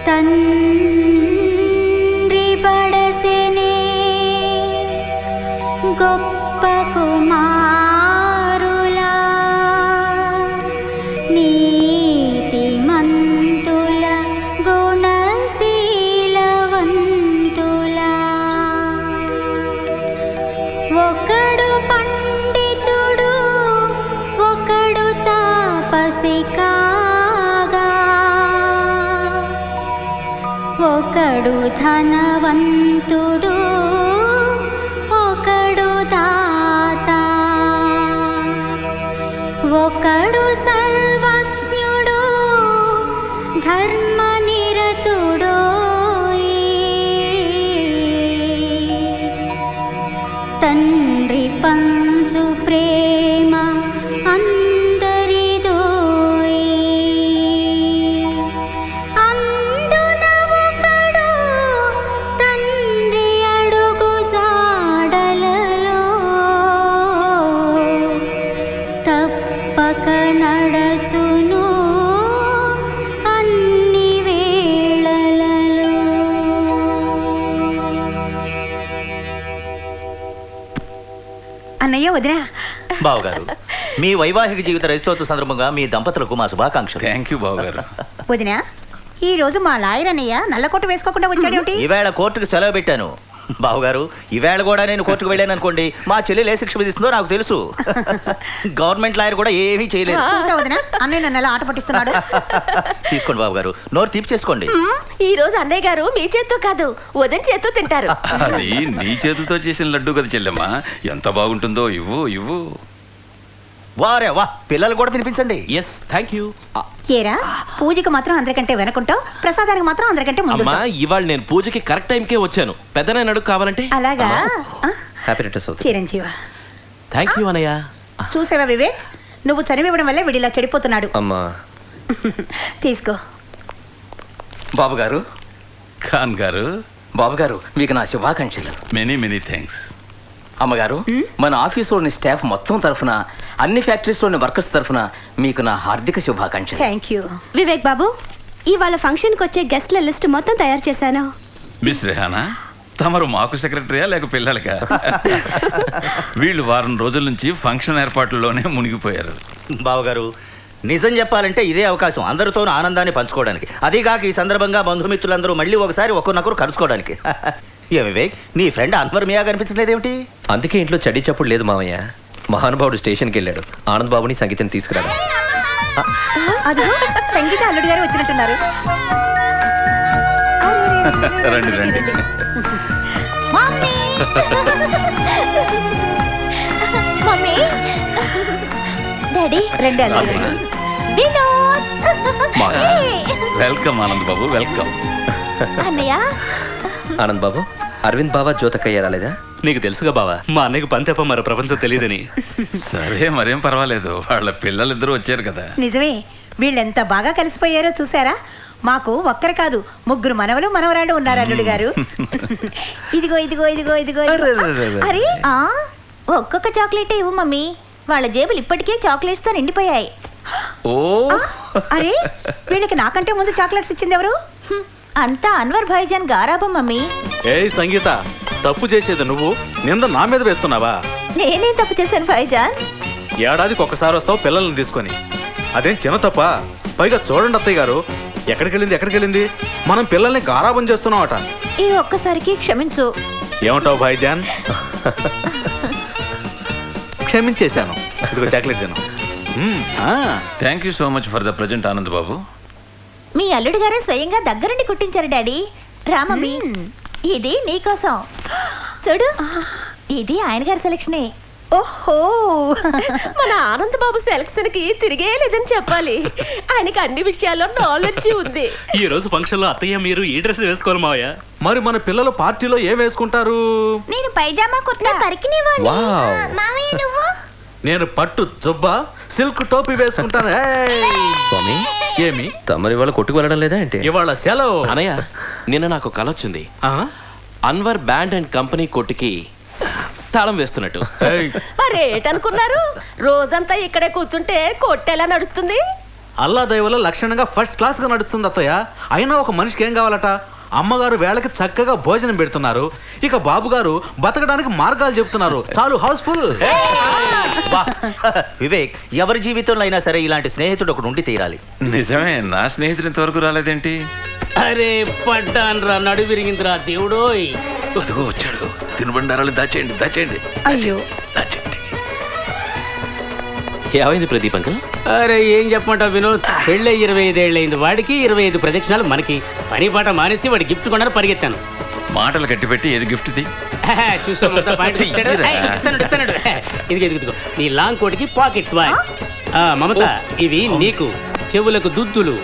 తండ్రి బడసెనే గొప్ప కుమారులా నీతిమంతుల గుణశీలవంతులా ఒకడు పండితుడు ఒకడు తాపసి కాగా ఒకడు ధనవంతుడు ఒకడు దాత ఒకడు సర్వజ్ఞుడు ధర్మనిరతుడు తండ్రి పంచు ప్రేమ అందరిదోయ్ అందున ఒకడు తండ్రి అడుగు జాడలలో తప్పక నడచును అన్ని వేళలలో. అన్నయ్య వదినా బావగారు మీ వైవాహిక జీవిత రైతోత్సవ సందర్భంగా మీ దంపతులకు మా శుభాకాంక్షలు. థ్యాంక్ యూ బావగారు. వదినా ఈ రోజు మా లాయర్ అన్నయ్య నల్లకోట వేసుకోకుండా వచ్చాడేమిటి? ఈవేళ కోర్టుకు సెలవు పెట్టాను. బావగారు ఈవేళ కూడా నేను కోర్టుకు వెళ్ళాను అనుకోండి, మా చెల్లెలు ఏ శిక్ష విధిస్తుందో నాకు తెలుసు. గవర్నమెంట్ లాయర్ కూడా ఏమీ చేయలేదు. చూసావా వదినా అన్నయ్య నన్ను ఎలా ఆట పట్టిస్తున్నాడు? తీసుకోండి బావగారు, నోరు తీపి చేసుకోండి. ఈ రోజు అన్నయ్య గారు మీ చేత్తో కాదు వదిన చేత్తో తింటారు. అది నీ చేతులతో చేసిన లడ్డు కదా చెల్లెమ్మా, ఎంత బాగుంటుందో. ఇవ్వు ఇవ్వు. వారే వా, పిల్లలు కూడా తినిపించండి. Yes thank you. ఏరా పూజకి మాత్రం అందరికంటే వెనకుంటావు, ప్రసాదానికి మాత్రం అందరికంటే ముందు. అమ్మా ఇవాళ నేను పూజకి కరెక్ట్ టైంకే వచ్చాను. పెద్దనైన అడుగు కావాలంటే. అలాగా హ్యాపీ రిటర్న్స్ అవుతుంది. చిరంజీవ థ్యాంక్ యూ అన్నయ్య. చూసావా వివేక్, నువ్వు చనివివ్వడం వల్లే వీడిలా చెడిపోతున్నాడు. అమ్మా తీసుకో. బాబు గారు, ఖాన్ గారు, బాబు గారు మీకు నా శుభాకాంక్షలు. Many many thanks. అమ్మగారు, మన ఆఫీసులోని స్టాఫ్ మొత్తం తరఫున, అన్ని ఫ్యాక్టరీస్లోని వర్కర్స్ తరఫున మీకు నా హార్దిక శుభాకాంక్షలు. Thank you. వివేక్ బాబు, ఇవాళ ఫంక్షన్కి వచ్చే గెస్ట్ల లిస్ట్ మొత్తం తయారు చేశాను. మిస్ రెహానా, తమరు మాకు సెక్రటరీయా లేక పిల్లలకా? వీళ్ళు వారం రోజుల నుంచి ఫంక్షన్ ఏర్పాట్లలోనే మునిగిపోయారు. బావగారు నిజం చెప్పాలంటే ఇదే అవకాశం అందరితోనూ ఆనందాన్ని పంచుకోవడానికి. అదీగాక ఈ సందర్భంగా బంధుమిత్రులందరూ మళ్ళీ ఒకసారి ఒకరినొకరు కలుసుకోవడానికి. ఏ వివేక్, నీ ఫ్రెండ్ అన్వర్ మియా కనిపించలేదేమిటి? అందుకే ఇంట్లో చడి చప్పుడు లేదు మామయ్య. మహానుభావుడు స్టేషన్కి వెళ్ళాడు. ఆనంద్ బాబుని సంగీతం తీసుకురాడు. అదో సంగీత అల్లుడు గారు వచ్చినట్టున్నారు. రండి రండి. మమ్మీ డాడీ రెండు అల్లుడు గారు. Welcome Anand Babu, welcome. అన్నయ్య ఆనంద్ బాబు, అరవింద్ బావా జ్యోతకయ్య రాలేదా? నీకు తెలుసుగా బావా, మా అన్నయ్యకు పని తప్ప మరో ప్రపంచం తెలియదని. సరే మరేం పర్వాలేదు, వాళ్ళ పిల్లలిద్దరూ వచ్చారు కదా. నిజమే, వీళ్ళెంత బాగా కలిసిపోయారో చూసారా? మాకు ఒక్కరు కాదు, ముగ్గురు మనవలు మనవరాళ్ళు ఉన్నారు అల్లుడు గారు. ఇదిగో ఇదిగో ఇదిగో ఇదిగో. అరే ఒక్కొక్క చాక్లెట్ ఇవ్వు మమ్మీ, వాళ్ళ జేబులు ఇప్పటికే చాక్లెట్స్ తో నిండిపోయాయి. ఓ అరే వీళ్ళకి నాకంటే ముందు చాక్లెట్స్ ఇచ్చింది ఎవరు? అంతా అన్వర్ భాయిజాన్ గారాబం మమ్మీ. ఏయ్ సంగీత, తప్పు చేసేది నువ్వు, నింద నా మీద వేస్తున్నావా? నేనేం తప్పు చేశాను భాయిజాన్? ఏడాదికి ఒక్కసారి వస్తావు పిల్లల్ని తీసుకొని, అదేం చిన్న తప్ప? పైగా చూడండి అత్తయ్య గారు, ఎక్కడికెళ్ళింది మనం పిల్లల్ని గారాబం చేస్తున్నామట. ఈ ఒక్కసారికి క్షమించు. ఏమంటావు భాయిజాన్? క్షమించేశాను. ఇదిగో చాక్లెట్ తిను. Thank you so much for the present Anand బాబు. మీ అల్లుడు గారే స్వయంగా దగ్గరుండి కుట్టించారు డాడీ. రామమ్మీ, ఇది నీకోసం చూడు, ఇది ఆయన గారి సెలక్షనే. ఓహో, మన ఆనంద్ బాబు సెలక్షన్ కి తిరిగే లేదని చెప్పాలి. ఆయనకి అన్ని విషయాల్లో నాలెడ్జ్ ఉంది. ఈ రోజు ఫంక్షన్ లో అత్తయ్య మీరు ఈ డ్రెస్ వేసుకోవాలి మావయ్య. మరి మన పిల్లలు పార్టీలో ఏం వేసుకుంటారు? నేను పైజామా కుర్తా పరికినేవాడిని. మావయ్య నువ్వు? నేను పట్టు జుబ్బా సిల్క్ టోపీ వేసుకుంటాను. స్వామి, ఏమి తమరి వాళ్ళ కొట్టుకు వెళ్ళడం లేదా ఏంటి? ఇవాళ సెలవు. అనయ్య, నిన్న నాకు కల వచ్చింది. అన్వర్ బ్యాండ్ అండ్ కంపెనీ కొట్టుకి తాళం వేస్తున్నట్టు. మరేటనుకున్నారు? రోజంతా ఇక్కడే కూర్చుంటే కొట్టేలా నడుస్తుంది. అల్లా దయ వల్ల లక్షణంగా ఫస్ట్ క్లాస్ గా నడుస్తుంది అత్తయ్య. అయినా ఒక మనిషికి ఏం కావాలట? అమ్మగారు వేళకి చక్కగా భోజనం పెడుతున్నారు, ఇక బాబు గారు బతకడానికి మార్గాలు చెప్తున్నారు. చాలు హౌస్ఫుల్. వివేక్, ఎవరి జీవితంలో అయినా సరే ఇలాంటి స్నేహితుడు ఒకడు ఉండి తీరాలి. నిజమే, నా స్నేహితుడు ఇంతవరకు రాలేదేంటి? అరే పడ్డాన్రా, నడు విరిగిందిరా దేవుడోయ్. అదిగో వచ్చాడు. తినుబండారాలు దాచేయండి, దాచేయండి. అయ్యో, దాచేయండి. ఏమైంది ప్రదీప్ అంకుల్? అరే ఏం చెప్పమంటావు వినోద్, పెళ్ళై 25 ఏళ్ళైంది వాడికి, 25 ప్రదక్షిణాలు మనకి. పని పాట మానేసి వాడి గిఫ్ట్ కొనని పరిగెత్తాను. మాటలు కట్టిపెట్టి ఏది గిఫ్ట్ ది? చూసా ఇదిగో నీ లాంగ్ కోటికి పాకెట్ వాచ్. మమత, ఇవి నీకు చెవులకు దుద్దులు.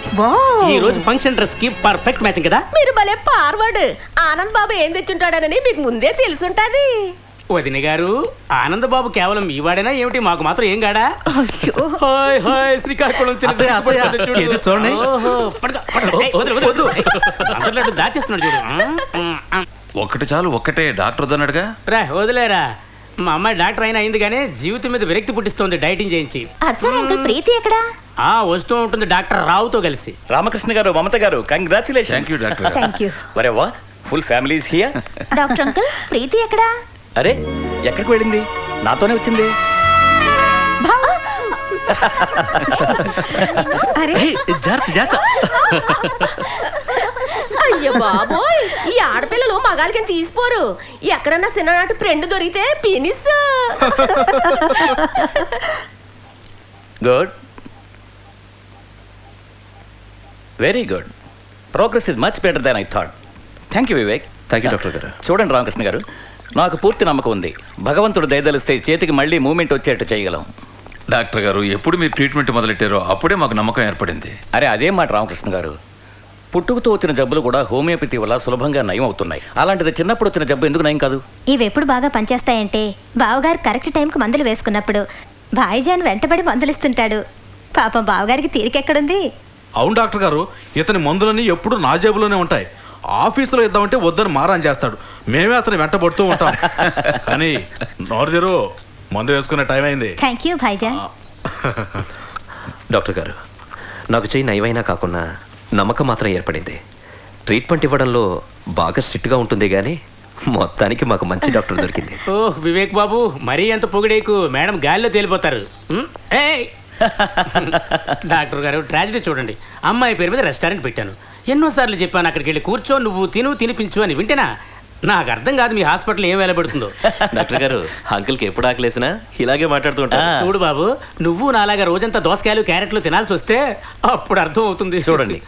ఈ రోజు ఫంక్షన్ డ్రెస్ కి పర్ఫెక్ట్ మ్యాచింగ్ కదా. మీరు భలే ఫార్వర్డ్. ఆనంద్ బాబు ఏం తెచ్చుంటాడనని మీకు ముందే తెలుసుంటది. వదిన గారు, ఆనంద్ బాబు కేవలం మీ వాడేనా ఏమిటి? మాకు మాత్రం ఏం గాడా? హాయ్ హాయ్, శ్రీకాకుళం చూడండి. అందరిలో దాచేస్తున్నాడు చూడు. ఒక్కటి చాలు, ఒక్కటే. డాక్టర్ వద్దన్నాడుగా. రా వదిలేరా, మా అమ్మాయి డాక్టర్ అయినా అయింది కానీ జీవితం మీద విరక్తి పుట్టిస్తోంది డైటింగ్ చేయించి. అసలు అంకుల్ ప్రీతి ఎక్కడా? వస్తూ ఉంటుంది డాక్టర్ రావుతో కలిసి. రామకృష్ణ గారు, మమత గారు, congratulation. Thank you doctor. Thank you. వరేవా, full family is here. Doctor uncle Preethi ఎక్కడా? అరే, ఎక్కడికి వెళ్ళింది? నాతోనే వచ్చింది. అయ్యో బాబోయ్, ఈ ఆడపిల్లలు మగాళ్ళకి తీసిపోరు. ఎక్కడన్నా చిన్ననాటి ఫ్రెండ్ దొరికితే penis. Good, very good. Progress is much better than I thought. Thank you Vivek. Thank you doctor గారు. చూడండి రామకృష్ణ గారు, నాకు పూర్తి నమ్మకం ఉంది. భగవంతుడు దయదలిస్తే చేతికి మళ్ళీ మూమెంట్ వచ్చేట్టు చేయగలం. డాక్టర్ గారు, ఎప్పుడు మీరు ట్రీట్మెంట్ మొదలెట్టారో అప్పుడే మాకు నమ్మకం ఏర్పడింది. అరే అదేం మాట రామకృష్ణ గారు, పుట్టుకతో వచ్చిన జబ్బులు కూడా హోమియోపతి వల్ల సులభంగా నయం అవుతున్నాయి. అలాంటిది చిన్నప్పుడు వచ్చిన జబ్బు ఎందుకు నయం కాదు? ఇవి ఎప్పుడు బాగా పనిచేస్తాయంటే బావగారు కరెక్ట్ టైంకి మందులు వేసుకున్నప్పుడు. భాయిజాన్ వెంటబడి మందులు ఇస్తుంటాడు. పాపం బావగారికి తీరికెక్కడుంది? అవును డాక్టర్ గారు, ఇతని మందులన్నీ ఎప్పుడు నా జేబులోనే ఉంటాయి. ఆఫీసులో ఇద్దామంటే వద్దని మారాన్ చేస్తాడు. మేమే అతను వెంటబడుతూ ఉంటాం. కానీ నోరుదేరు, మందు వేసుకునే టైం అయింది. Thank you Bhaijaan. డాక్టర్ గారు, నాకు చెయ్యి నయమైనా కాకుండా నమ్మకం మాత్రం ఏర్పడింది. ట్రీట్మెంట్ ఇవ్వడంలో బాగా స్ట్రిక్ట్గా ఉంటుంది కానీ మొత్తానికి మాకు మంచి డాక్టర్ దొరికింది. ఓహ్ వివేక్ బాబు, మరీ ఎంత పొగిడేకు, మేడం గాలిలో తేలిపోతారు. డాక్టర్ గారు, ట్రాజడీ చూడండి. అమ్మాయి పేరు మీద రెస్టారెంట్ పెట్టాను. ఎన్నోసార్లు చెప్పాను అక్కడికి వెళ్ళి కూర్చో, నువ్వు తినిపించు అని. వింటేనా? నాకు అర్థం కాదు మీ హాస్పిటల్ ఏం వేలబెడుతుందో. డాక్టర్ గారు, అంకుల్కి ఎప్పుడు ఆకలేసినా ఇలాగే మాట్లాడుతూ ఉంటా. చూడు బాబు, నువ్వు నాలాగా రోజంతా దోసకాయలు క్యారెట్లు తినాల్సి వస్తే అప్పుడు అర్థం అవుతుంది. చూడండి,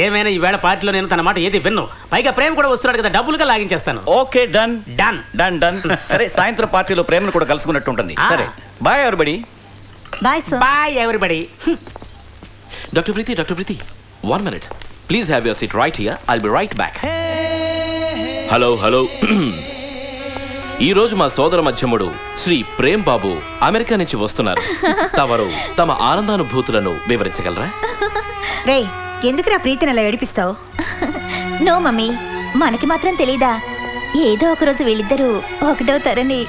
ఏమైనా ఈవేళ పార్టీలో నేను తన మాట ఏది విన్ను. పైగా ప్రేమ కూడా వస్తున్నాడు కదా, డబ్బులుగా లాగించేస్తాను. Okay, done done done done. సరే, సాయంత్రం పార్టీలో ప్రేమను కూడా కలుసుకున్నట్టు ఉంటుంది. సరే, bye everybody. Bye sir. Bye everybody. Doctor Preethi, 1 minute. Please have your seat right here. I'll be right back. Hello. ఈ రోజు మా సోదర మధ్యముడు శ్రీ ప్రేమ్ బాబు అమెరికా నుంచి వస్తున్నారు. తమరు తమ ఆనందానుభూతులను వివరించగలరా? రే, ఎందుకురా ప్రీతిని అలా ఏడిపిస్తావు? నో మమ్మీ, మనకి మాత్రం తెలీదా? ఏదో ఒక రోజు వీళ్ళిద్దరూ ఒకటవుతారని.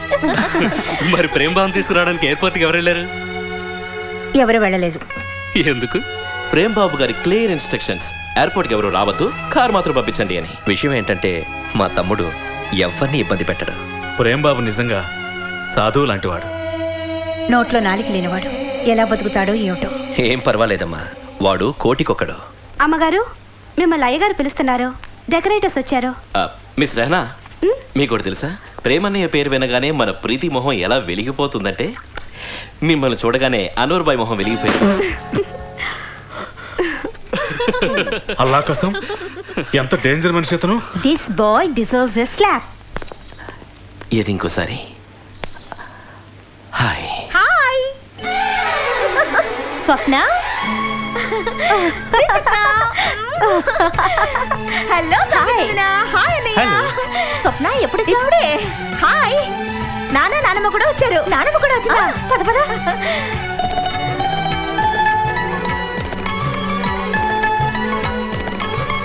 మరి ప్రేమ్ బాబుని తీసుకురావడానికి ఎయిర్పోర్ట్కి ఎవరు వెళ్ళారు? ఎవరు వెళ్ళలేదు. ఎందుకు? ప్రేమ్ బాబు గారి క్లియర్ ఇన్స్ట్రక్షన్స్, ఎయిర్పోర్ట్కి ఎవరు రావద్దు, కార్ మాత్రం పంపించండి అని. విషయం ఏంటంటే మా తమ్ముడు ఎవరిని ఇబ్బంది పెట్టడు. ప్రేమ్ బాబు నిజంగా సాధువు లాంటివాడు. నోట్లో నాలిక లేనివాడు ఎలా బతుకుతాడో ఏమిటో. ఏం పర్వాలేదమ్మా, వాడు కోటికొక్కడు. అమ్మగారు, మిమ్మల్ని అయ్యగారు పిలుస్తున్నారు. డెకరేటర్స్ వచ్చారు. మిస్ రెహనా, మీకు తెలుసా? ప్రేమన్నయ్య పేరు వినగానే మన ప్రీతి మొహం ఎలా వెలిగిపోతుందంటే, మిమ్మల్ని చూడగానే అనూర్ బాయ్ మొహం వెలిగిపోయింది. అల్లా కోసం, ఎంత డేంజర్ మనిషి అతను. This boy deserves a slap. ఏది ఇంకోసారి? Hi. Hi Swapna. Hello hi అన్నయ్య. స్వప్న ఎప్పుడు చూడే. హాయ్. నాన్నమ్మ కూడా వచ్చారు. నాన్నమ్మ కూడా వచ్చిందా? పద పద.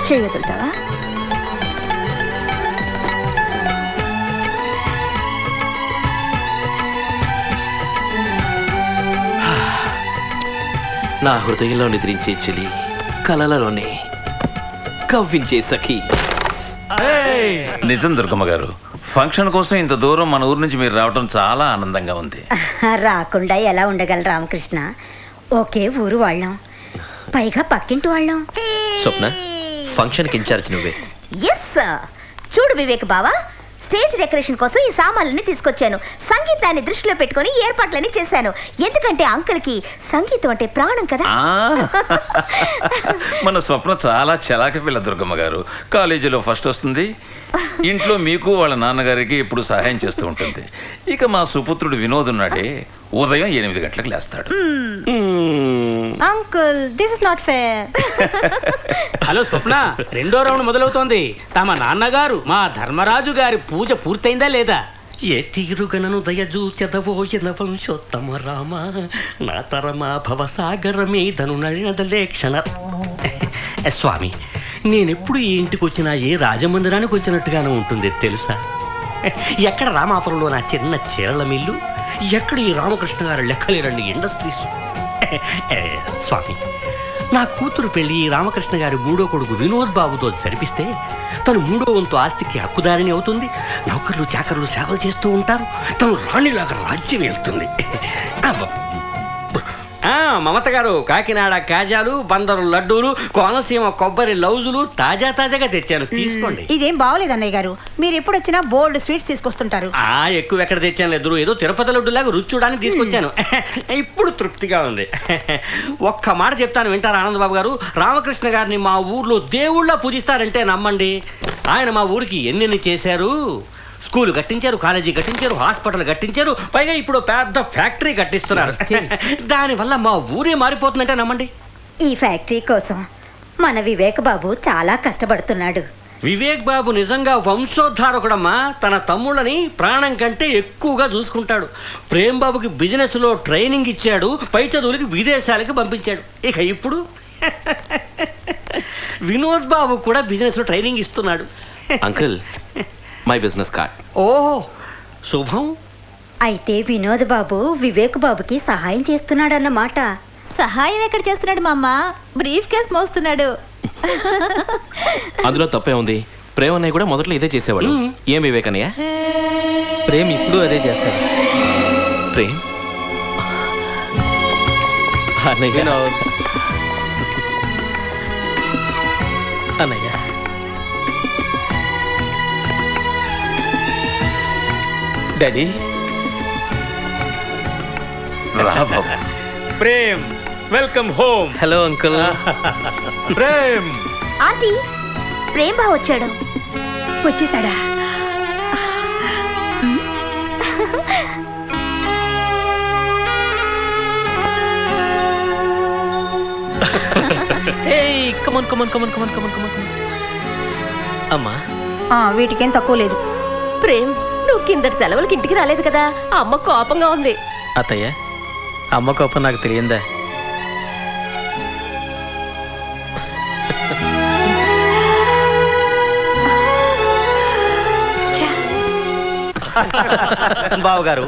చేయగలుగుతావా? నా హృదయంలో నిద్రించే చెలి, కలలలోనే కవ్వించే సఖి. నిజం దుర్గమ్మ గారు, ఫంక్షన్ కోసం ఇంత దూరం మన ఊరు నుంచి మీరు రావడం చాలా ఆనందంగా ఉంది. రాకుండా ఎలా ఉండగలరు రామకృష్ణ? ఒకే ఊరు వాళ్ళం, పైగా పక్కింటి వాళ్ళం. స్వప్న, ఫంక్షన్కి ఇన్ఛార్జ్ నువ్వే. Yes sir. చూడు వివేక్ బావా, స్టేజ్ డెకరేషన్ కోసం ఈ సామాన్లని తీసుకొచ్చాను. సంగీతాన్ని దృష్టిలో పెట్టుకొని ఏర్పాట్లని చేశాను. ఎందుకంటే అంకుల్ కి సంగీతం అంటే ప్రాణం కదా. మన స్వప్న చాలా చలాక పిల్ల దుర్గమ్మ గారు. కాలేజీలో ఫస్ట్ వస్తుంది, ఇంట్లో మీకు వాళ్ళ నాన్నగారికి ఎప్పుడు సహాయం చేస్తూ ఉంటుంది. ఇక మా సుపుత్రుడు వినోద్ ఉన్నాడే, ఉదయం 8 గంటలకు లేస్తాడు. Uncle, this is not fair. Hello Swapna, 2వ రౌండ్ మొదలవుతోంది. తమ నాన్నగారు మా ధర్మరాజు గారి పూజ పూర్తయిందా లేదా? ఏ తీరుగనను దయజూచెదవోయన వంశోత్తమ రామ, నా తరమా భవసాగర మీదను నడినదలే క్షణ. స్వామి, నేనెప్పుడు ఈ ఇంటికి వచ్చినా ఏ రాజమందిరానికి వచ్చినట్టుగానే ఉంటుంది తెలుసా? ఎక్కడ రామాపురంలో నా చిన్న చీరల మిల్లు, ఎక్కడ ఈ రామకృష్ణ గారు లెక్కలేరండి ఇండస్ట్రీస్. స్వామి, నా కూతురు పెళ్లి రామకృష్ణ గారి 3వ కొడుకు వినోద్ బాబుతో జరిపిస్తే తను 3వ వంతు ఆస్తికి హక్కుదారిని అవుతుంది. నౌకర్లు చాకర్లు సేవలు చేస్తూ ఉంటారు. తను రాణిలాగా రాజ్యం వెళ్తుంది. మమత గారు, కాకినాడ కాజాలు, బందరు లడ్డూలు, కోనసీమ కొబ్బరి లౌజులు తాజాగా తెచ్చాను, తీసుకోండి. ఇదేం బాగోలేదు అన్నయ్య గారు, మీరు ఎప్పుడు వచ్చినా బోల్డ్ స్వీట్స్ తీసుకొస్తుంటారు. ఎక్కువ ఎక్కడ తెచ్చాను లేదు, ఏదో తిరుపతి లడ్డులాగా రుచి చూడడానికి తీసుకొచ్చాను. ఇప్పుడు తృప్తిగా ఉంది. ఒక్క మాట చెప్తాను, వింటారు ఆనందబాబు గారు? రామకృష్ణ గారిని మా ఊర్లో దేవుళ్ళ పూజిస్తారంటే నమ్మండి. ఆయన మా ఊరికి ఎన్నెన్ని చేశారు. స్కూల్ కట్టించారు, కాలేజీ కట్టించారు, హాస్పిటల్ కట్టించారు, పైగా ఇప్పుడు పెద్ద ఫ్యాక్టరీ కట్టిస్తున్నారు. దానివల్ల మా ఊరే మారిపోతుందంటే నమ్మండి. ఈ ఫ్యాక్టరీ కోసం మన వివేక్ బాబు చాలా కష్టపడుతున్నాడు. వివేక్ బాబు నిజంగా వంశోద్ధారకుడమ్మా. తన తమ్ముళ్ళని ప్రాణం కంటే ఎక్కువగా చూసుకుంటాడు. ప్రేమ్ బాబుకి బిజినెస్ లో ట్రైనింగ్ ఇచ్చాడు, పై చదువులకి విదేశాలకి పంపించాడు. ఇక ఇప్పుడు వినోద్ బాబు కూడా బిజినెస్ లో ట్రైనింగ్ ఇస్తున్నాడు. Uncle, my business card. ఓహో, శుభం. అయితే వినోద్ బాబు వివేక్ బాబుకి సహాయం చేస్తున్నాడన్నమాట. సహాయం ఎక్కడ చేస్తున్నాడు మా అమ్మ? బ్రీఫ్ కేస్ మోస్తున్నాడు. అందులో తప్పే ఉంది. ప్రేమ్ అన్నయ్య కూడా మొదట్లో ఇదే చేసేవాడు. ఏం వివేక్ అన్నయ్య? ప్రేమ్ ఇప్పుడు అదే చేస్తాడు. ప్రేమ్ అన్నయ్య, అన్నయ్య daddy. Prem, welcome home. Hello uncle. Prem. Aunty, Prem బావ వచ్చాడు. వచ్చేసాడా? అమ్మా, వీటికేం తక్కువ లేదు. ప్రేమ్, నువ్వు కిందటి సెలవులకి ఇంటికి రాలేదు కదా, అమ్మ కోపంగా ఉంది. అత్తయ్య, అమ్మ కోపం నాకు తెలియందా? బావగారు,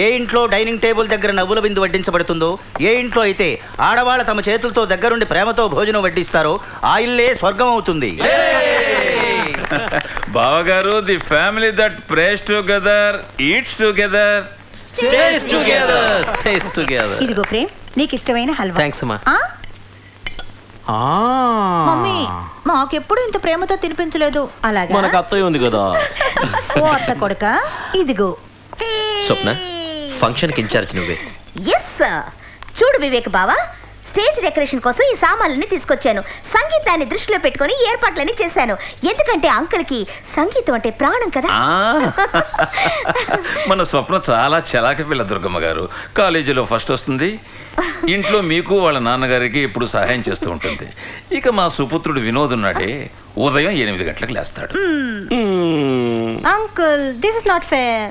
ఏ ఇంట్లో డైనింగ్ టేబుల్ దగ్గర నవ్వుల బిందు వడ్డించబడుతుందో, ఏ ఇంట్లో అయితే ఆడవాళ్ళ తమ చేతులతో దగ్గరుండి ప్రేమతో భోజనం వడ్డిస్తారో ఆ ఇల్లే స్వర్గం అవుతుంది. బావగారు, the family that praise together, eats together, stays together, stays together. ఇదిగో ప్రేమ్, నీకు ఇష్టమైన హల్వా. థాంక్స్ అమ్మా. మమ్మీ, మాకెప్పుడు ఇంత ప్రేమతో తినిపించలేదు. అలాగా? మనకు అత్తయ్య ఉంది కదా. ఓ అత్త కొడుక, ఇదిగో. స్వప్న, ఫంక్షన్కి ఇన్ఛార్జ్ నువ్వే. Yes sir. చూడు వివేక్ బావా, స్టేజ్ డెకరేషన్ కోసం ఈ సామాన్లని తీసుకొచ్చాను. సంగీతాన్ని దృష్టిలో పెట్టుకొని ఏర్పాట్లని చేశాను. ఎందుకంటే అంకుల్ కి సంగీతం అంటే ప్రాణం కదా. మన స్వప్న చాలా చలాక పిల్ల దుర్గమ్మ గారు. కాలేజీలో ఫస్ట్ వస్తుంది, ఇంట్లో మీకు వాళ్ళ నాన్నగారికి ఎప్పుడు సహాయం చేస్తూ ఉంటుంది. ఇక మా సుపుత్రుడు వినోద్ ఉన్నాడే, ఉదయం 8 గంటలకు లేస్తాడు. Uncle, this is not fair.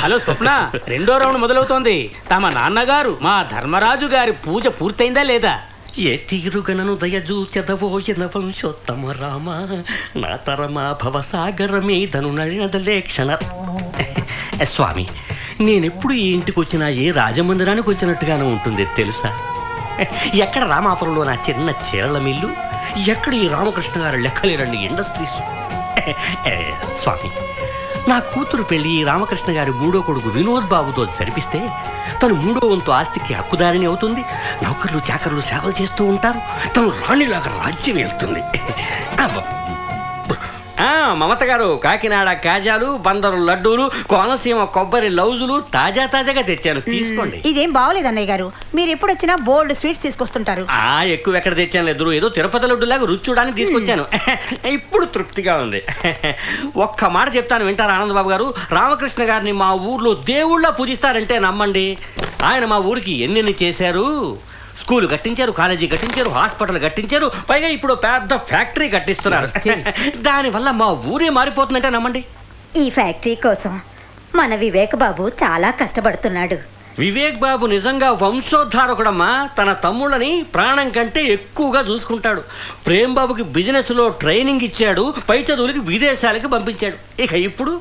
Hello Swapna, 2వ రౌండ్ మొదలవుతోంది. తమ నాన్నగారు మా ధర్మరాజు గారి పూజ పూర్తయిందా లేదా? ఏ తీరుగనను దయజూచెదవోయన వంశోత్తమ రామ, నా తరమా భవసాగర మీదను నడినదలే క్షణ. స్వామి, నేనెప్పుడు ఈ ఇంటికి వచ్చినా ఏ రాజమందిరానికి వచ్చినట్టుగానే ఉంటుంది తెలుసా? ఎక్కడ రామాపురంలో నా చిన్న చీరల మిల్లు, ఎక్కడ ఈ రామకృష్ణ గారు లెక్కలేరండి ఇండస్ట్రీస్. స్వామి, నా కూతురు పెళ్లి రామకృష్ణ గారి మూడో కొడుకు వినోద్ బాబుతో జరిపిస్తే తను మూడో వంతు ఆస్తికి హక్కుదారిని అవుతుంది. నౌకర్లు చాకర్లు సేవలు చేస్తూ ఉంటారు. తను రాణిలాగా రాజ్యం వెళ్తుంది. మమత గారు, కాకినాడ కాజాలు, బందరు లడ్డూలు, కోనసీమ కొబ్బరి లౌజులు తాజాగా తెచ్చాను, తీసుకోండి. ఇదేం బాగోలేదు అన్నయ్య గారు, మీరు ఎప్పుడు వచ్చినా బోల్డ్ స్వీట్స్ తీసుకొస్తుంటారు. ఎక్కువ ఎక్కడ తెచ్చాను ఎదురు, ఏదో తిరుపతి లడ్డులాగా రుచి చూడడానికి తీసుకొచ్చాను. ఇప్పుడు తృప్తిగా ఉంది. ఒక్క మాట చెప్తాను, వింటారు ఆనందబాబు గారు? రామకృష్ణ గారిని మా ఊర్లో దేవుళ్ళ పూజిస్తారంటే నమ్మండి. ఆయన మా ఊరికి ఎన్నెన్ని చేశారు. స్కూల్ కట్టించారు, కాలేజీ కట్టించారు, హాస్పిటల్ కట్టించారు, పైగా ఇప్పుడు పెద్ద ఫ్యాక్టరీ కట్టిస్తున్నారు. దానివల్ల మా ఊరే మారిపోతుందంటే నమ్మండి. ఈ ఫ్యాక్టరీ కోసం మన వివేక్ బాబు చాలా కష్టపడుతున్నాడు. వివేక్ బాబు నిజంగా వంశోద్ధారకుడమ్మా. తన తమ్ముళ్ళని ప్రాణం కంటే ఎక్కువగా చూసుకుంటాడు. ప్రేమ్ బాబుకి బిజినెస్ లో ట్రైనింగ్ ఇచ్చాడు, పై చదువులకి విదేశాలకి పంపించాడు. ఇక ఇప్పుడు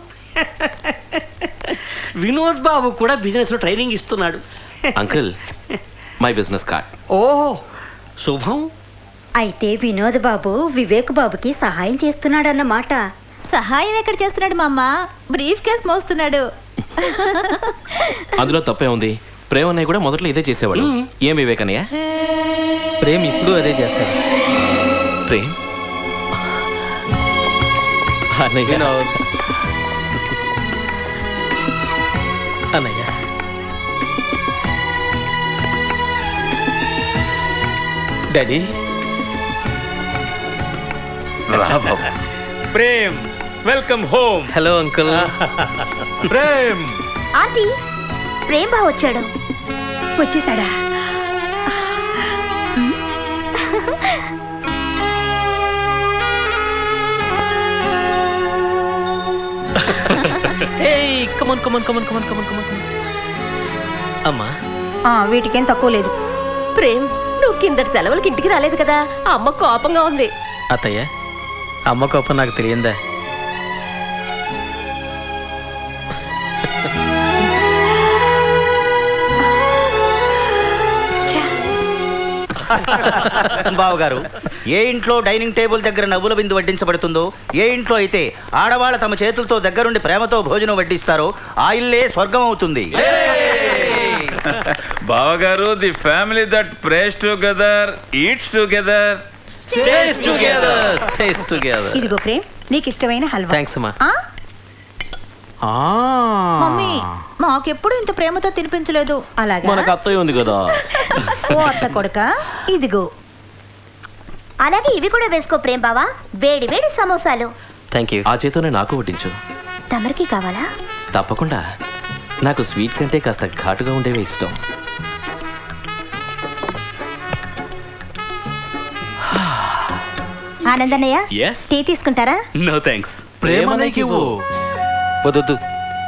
వినోద్ బాబు కూడా బిజినెస్ లో ట్రైనింగ్ ఇస్తున్నాడు. Uncle, my business card. ఓహో, శుభం. అయితే వినోద్ బాబు వివేక్ బాబుకి సహాయం చేస్తున్నాడన్నమాట. సహాయం ఎక్కడ చేస్తున్నాడు మా అమ్మ? బ్రీఫ్ కేస్ మోస్తున్నాడు. అందులో తప్పే ఉంది. ప్రేమ్ అన్నయ్య కూడా మొదట్లో ఇదే చేసేవాడు. ఏం వివేక్ అన్నయ్య? ప్రేమ్ ఇప్పుడు అదే చేస్తాడు. ప్రేమ్ అన్నయ్య అన్నయ్య daddy. Prem, welcome home. Hello uncle. Prem. Aunty, Prem బావ వచ్చాడు. వచ్చేసాడా? అమ్మా, వీటికేం తక్కువ లేదు. ప్రేమ్, నువ్వు కిందటి సెలవులకి ఇంటికి రాలేదు కదా, అమ్మ కోపంగా ఉంది. అత్తయ్య, అమ్మ కోపం నాకు తెలియందా? బావగారు, ఏ ఇంట్లో డైనింగ్ టేబుల్ దగ్గర నవ్వుల బిందు వడ్డించబడుతుందో, ఏ ఇంట్లో అయితే ఆడవాళ్ళ తమ చేతులతో దగ్గరుండి ప్రేమతో భోజనం వడ్డిస్తారో ఆ ఇల్లే స్వర్గం అవుతుంది. బావగారు, the family that praise together, eats together, stays together, stays together. ఇదిగో ప్రేమ్, నీకు ఇష్టమైన హల్వా. థ్యాంక్స్ అమ్మా. మమ్మీ, మాకెప్పుడు ఇంత ప్రేమతో తినిపించలేదు. అలాగా? మనకు అత్తయ్య ఉంది కదా. ఓ అత్త కొడుక, ఇదిగో. అలాగే ఇవి కూడా వేసుకో ప్రేమ్ బావా, వేడి వేడి సమోసాలు. Thank you. ఆ చేతోనే నాకు వడ్డించు. తమరికి కావాలా? తప్పకుండా. నాకు స్వీట్ కంటే కాస్త ఘాటుగా ఉండేవే ఇష్టం. ఆనందన్నయ్య, టీ తీసుకుంటారా? No thanks. ప్రేమనైకి వద్దు.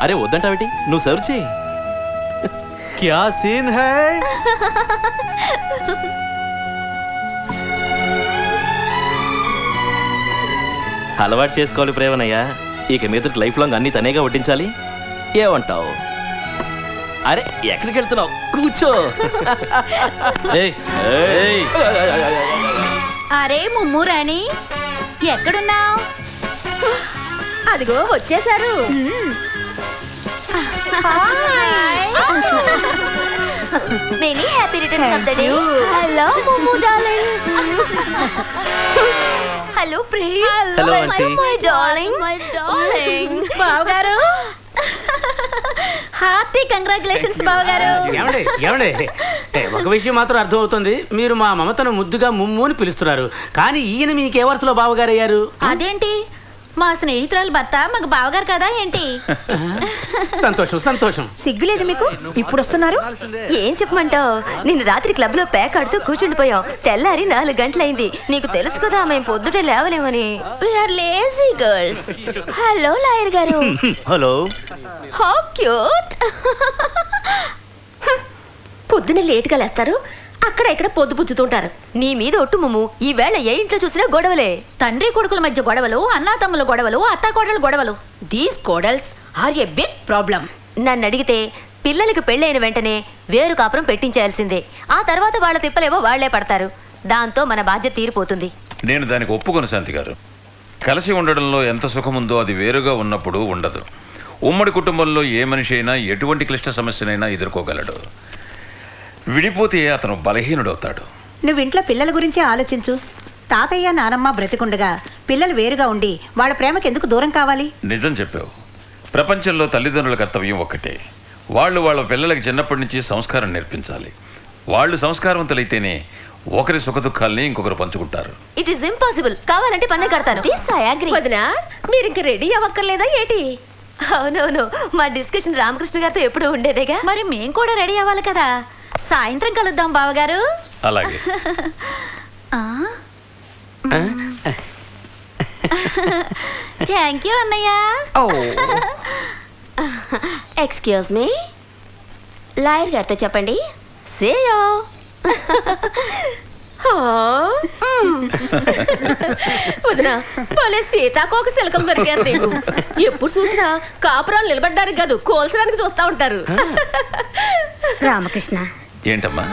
అరే వద్దంటావేటి, నువ్వు సర్వ్ చేయి. క్యా సీన్ హై? అలవాటు చేసుకోవాలి ప్రేమనయ్య. ఇక మీద లైఫ్ లాంగ్ అన్ని తనేగా వడ్డించాలి. ఏమంటావు? అరే ఎక్కడికి వెళ్తున్నావు? కూర్చో. అరే ముమ్ము రాణి, ఎక్కడున్నావు? అదిగో వచ్చేసారు. Many happy returns of the day. Hello ముమ్ము darling. Hello Prem. Hello aunty. My darling, my darling. బావగారు, హార్టీ కంగ్రాచులేషన్స్ బావగారు. ఏమండి, ఒక విషయం మాత్రం అర్థం అవుతుంది. మీరు మా మమతను ముద్దుగా ముమ్ము అని పిలుస్తున్నారు, కానీ ఈయన మీకు ఏ వరుసలో బావగారు అయ్యారు? అదేంటి, మా స్నేహితురాలు భర్త మాకు బావగారు కదా ఏంటి? సంతోషం సంతోషం. సిగ్గులేదు మీకు? ఇప్పుడు వస్తున్నారు? ఏం చెప్పమంటావు, నిన్ను రాత్రి క్లబ్ లో ప్యాక్ ఆడుతూ కూర్చుండిపోయాం. తెల్లారి 4 గంటలైంది. నీకు తెలుసు కదా మేము పొద్దుటే లేవలేమని. We are lazy girls. Hello lawyer గారు. హలో. How cute. పొద్దునే లేటుగా లేస్తారు, అక్కడ ఇక్కడ పొద్దు పుచ్చుతుంటారు. నీ మీద ఒట్టు ముమ్ము, ఈవేళ ఏ ఇంట్లో చూసినా గొడవలే. తండ్రి కొడుకుల మధ్య గొడవలు, అన్నా తమ్ముల గొడవలు, అత్త కోడలు గొడవలు. దీస్ కోడల్స్ ఆర్ ఏ బిగ్ ప్రాబ్లం. నన్ను అడిగితే పిల్లలకి పెళ్ళైన వెంటనే వేరు కాపురం పెట్టించేయాల్సిందే. ఆ తర్వాత వాళ్ళ తిప్పలేవో వాళ్లే పడతారు. దాంతో మన బాధ్యత తీరిపోతుంది. నేను దానికి ఒప్పుకొను శాంతి గారు. కలిసి ఉండడంలో ఎంత సుఖముందో అది వేరుగా ఉన్నప్పుడు ఉండదు. ఉమ్మడి కుటుంబంలో ఏ మనిషి అయినా ఎటువంటి క్లిష్ట సమస్యనైనా ఎదుర్కోగలడు. విడిపోతే అతను బలహీనుడవుతాడు. నువ్వు ఇంట్లో పిల్లల గురించే ఆలోచించు. తాతయ్య నానమ్మ బ్రతికుండగా పిల్లలు వేరుగా ఉండి వాళ్ళ ప్రేమకి ఎందుకు దూరం కావాలి? నిజం చెప్పావు. ప్రపంచంలో తల్లిదండ్రుల కర్తవ్యం ఒక్కటే. వాళ్ళు వాళ్ళ పిల్లలకి చిన్నప్పటి నుంచి సంస్కారం నేర్పించాలి. వాళ్ళు సంస్కారవంతులైతేనే ఒకరి సుఖదుఖాల్ని ఇంకొకరు పంచుకుంటారు. It is impossible. కావాలంటే పందెం కడతాను. వదినా, మీరు ఇంక రెడీ అవ్వక్కర్లేదా ఏటి? అవునవును, మా డిస్కషన్ రామకృష్ణ గారితో ఎప్పుడు ఉండేదేగా. మరి మేం కూడా రెడీ అవ్వాలి కదా. సాయంత్రం కలుద్దాం బావగారు. అలాగే. థ్యాంక్ యూ అన్నయ్య. ఎక్స్క్యూజ్ మీ, లాయర్ గారితో చెప్పండి. సేయో వదినా, భలే సీతాకోక శిలకం దొరికారు నీకు. ఎప్పుడు చూసినా కాపురాలు నిలబడ్డానికి కాదు, కోల్చడానికి చూస్తా ఉంటారు. రామకృష్ణ, ఏంటమ్మా?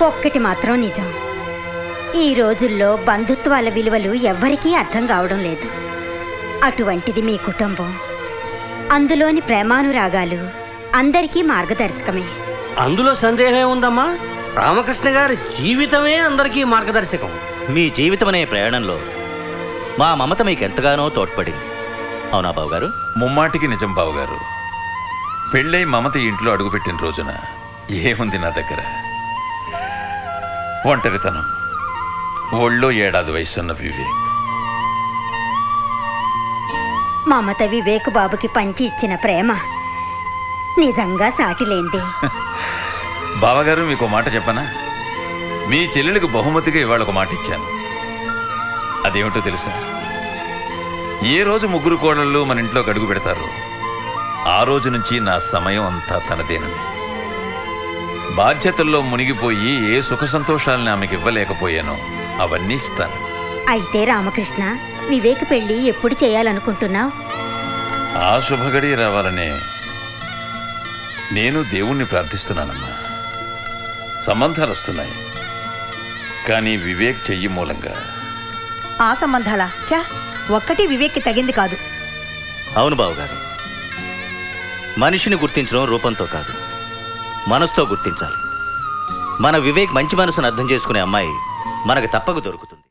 ఒక్కటి మాత్రం నిజం. ఈ రోజుల్లో బంధుత్వాల విలువలు ఎవ్వరికీ అర్థం కావడం లేదు. అటువంటిది మీ కుటుంబం. అందులోని ప్రేమానురాగాలు అందరికీ మార్గదర్శకమే. అందులో సందేహం ఉందమ్మా. రామకృష్ణ గారి జీవితమే అందరికీ మార్గదర్శకం. మీ జీవితం అనే ప్రయాణంలో మా మమత మీకు ఎంతగానో తోడ్పడింది. అవునా బావగారు? ముమ్మాటికి నిజం బావగారు. పెళ్ళై మమత ఇంట్లో అడుగుపెట్టిన రోజున ఏముంది నా దగ్గర? ఒంటరితనం, ఒళ్ళో 7 ఏడాది వయసున్న వివేక్. మమత వివేక్ బాబుకి పంచి ఇచ్చిన ప్రేమ నిజంగా సాటిలేంది. బావగారు, మీకు మాట చెప్పనా? మీ చెల్లెలకు బహుమతిగా ఇవాళ ఒక మాట ఇచ్చాను. అదేమిటో తెలుసా? ఏ రోజు ముగ్గురు కోడళ్ళు మన ఇంట్లోకి అడుగు పెడతారు, ఆ రోజు నుంచి నా సమయం అంతా తనదేనని. బాధ్యతల్లో మునిగిపోయి ఏ సుఖ సంతోషాలని ఆమెకి ఇవ్వలేకపోయానో అవన్నీ ఇస్తాను. అయితే రామకృష్ణ, వివేక్ పెళ్లి ఎప్పుడు చేయాలనుకుంటున్నావు? ఆ శుభగడి రావాలనే నేను దేవుణ్ణి ప్రార్థిస్తున్నానమ్మా. సంబంధాలు వస్తున్నాయి, కానీ వివేక్ చెయ్యి మూలంగా. ఆ సంబంధాలా? చా, ఒక్కటి వివేక్కి తగింది కాదు. అవును బావగారు, మనిషిని గుర్తించడం రూపంతో కాదు, మనసుతో గుర్తించాలి. మన వివేక్ మంచి మనసును అర్థం చేసుకునే అమ్మాయి మనకు తప్పక దొరుకుతుంది.